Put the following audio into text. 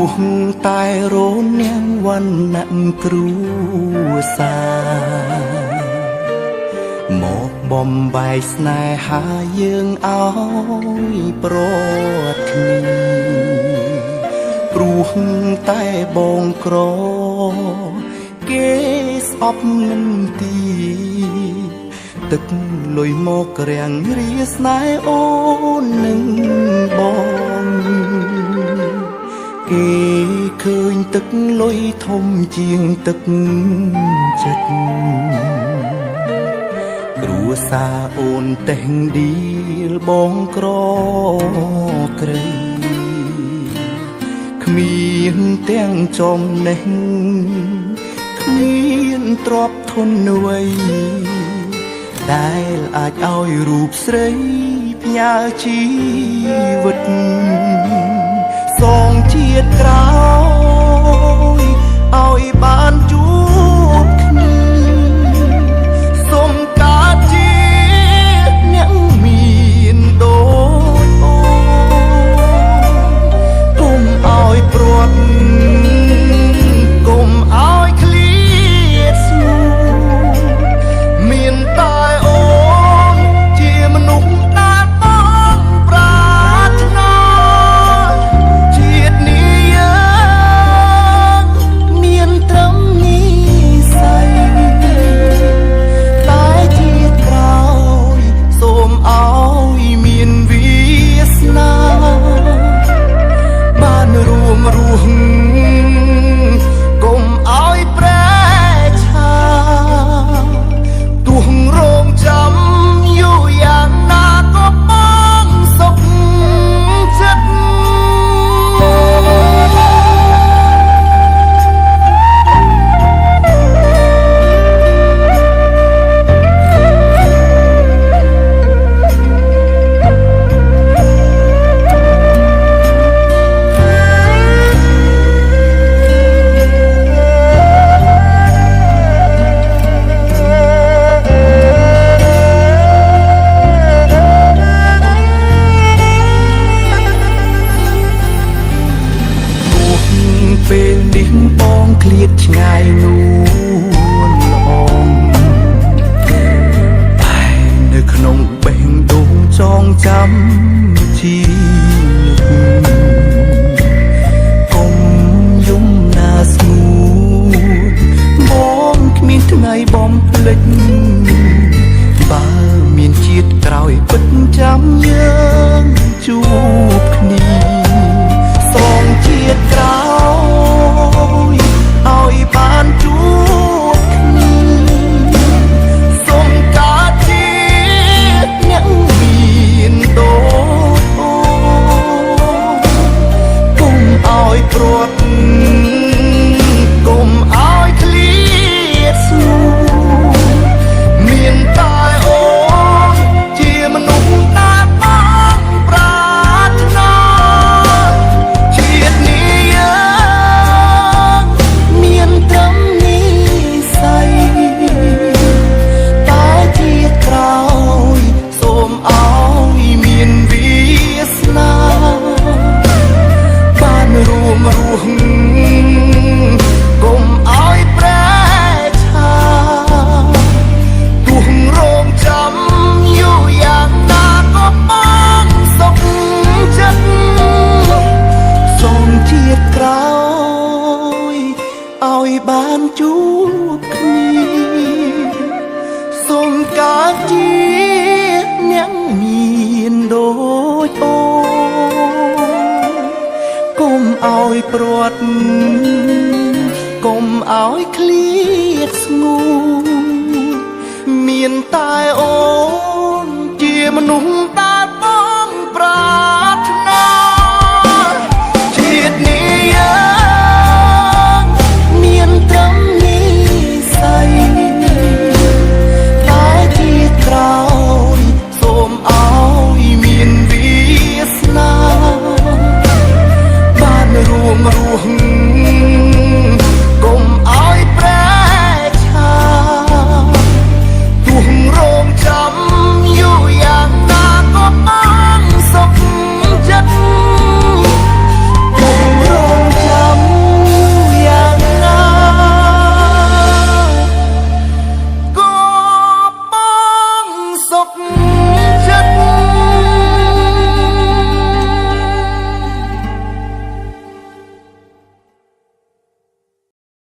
ះតែរនាងវណ្ណៈគ្រួសារមកបំបែកស្នេហាយើងឲ្យប្រត់គ្នាព្រោះតែបងក្រគេស្អប់មិនទីទឹកលុយមករាំងរាស្នេហ៍អូននឹងបងគេឃើញទឹកលុយធំជាងទឹកចិត្តគ្រួសារអូនតែងឌីលបងក្រក្រៃគ្មានទាំងចំណេះគ្មានទ្រព្យធនអ្វីដែលអាចឲ្យរូបស្រីផ្ញើជីវិតសងជាតិក្រោយឲ្យបានជួបគ្នាសូមកើតជាអ្នកមានដូចអូនកុំឲ្យព្រាត់កុំឲ្យឃ្លាតស្ងួនមានតែអូនជាមនុស្សដែលបងប្រាថ្នាជាតិនេះយើងមានត្រឹមនិស្ស័យតែជាតិក្រោយសូមឲ្យមានវាសនាបានរួមរស់កុំឲ្យប្រែឆាទោះរងចាំយូរយ៉ាងណាក៏បងសុខចិត្តពេលនេះបងឃ្លាតឆ្ងាយនួនល្អងតែនៅក្នុងបេះដូងចងចាំជីវិតកុំយំណាស្ងួនបងគ្មានថ្ងៃបំភ្លេចបើមានជាតិក្រោយពិតចាំយើងជួបគ្នាសងជាតិក្រោយឲ្យបានជួបគ្នាសូមកើតជាអ្នកមានដូចអូនកុំឲ្យព្រាត់កុំឲ្យឃ្លាតស្ងួនមានតែអូនជាមនុស្សដែលបងប្រាថ្នាជាតិនេះយើងមានត្រឹមនិស្ស័យតែជាតិក្រោយសូមឲ្យមានវាសនាបានរួមរស់កុំឲ្យប្រែឆាទោះរងចាំយូរយ៉ាងណាក៏បងសុខចិត្តសូមជាតិក្រោយឲ្យបានជួបគ្នាសូមកើតជាអ្នកមានដូចអូនកុំឲ្យព្រាត់កុំឲ្យឃ្លាតស្ងួនមានតែអូនជាមនុស្សដែលបងប្រា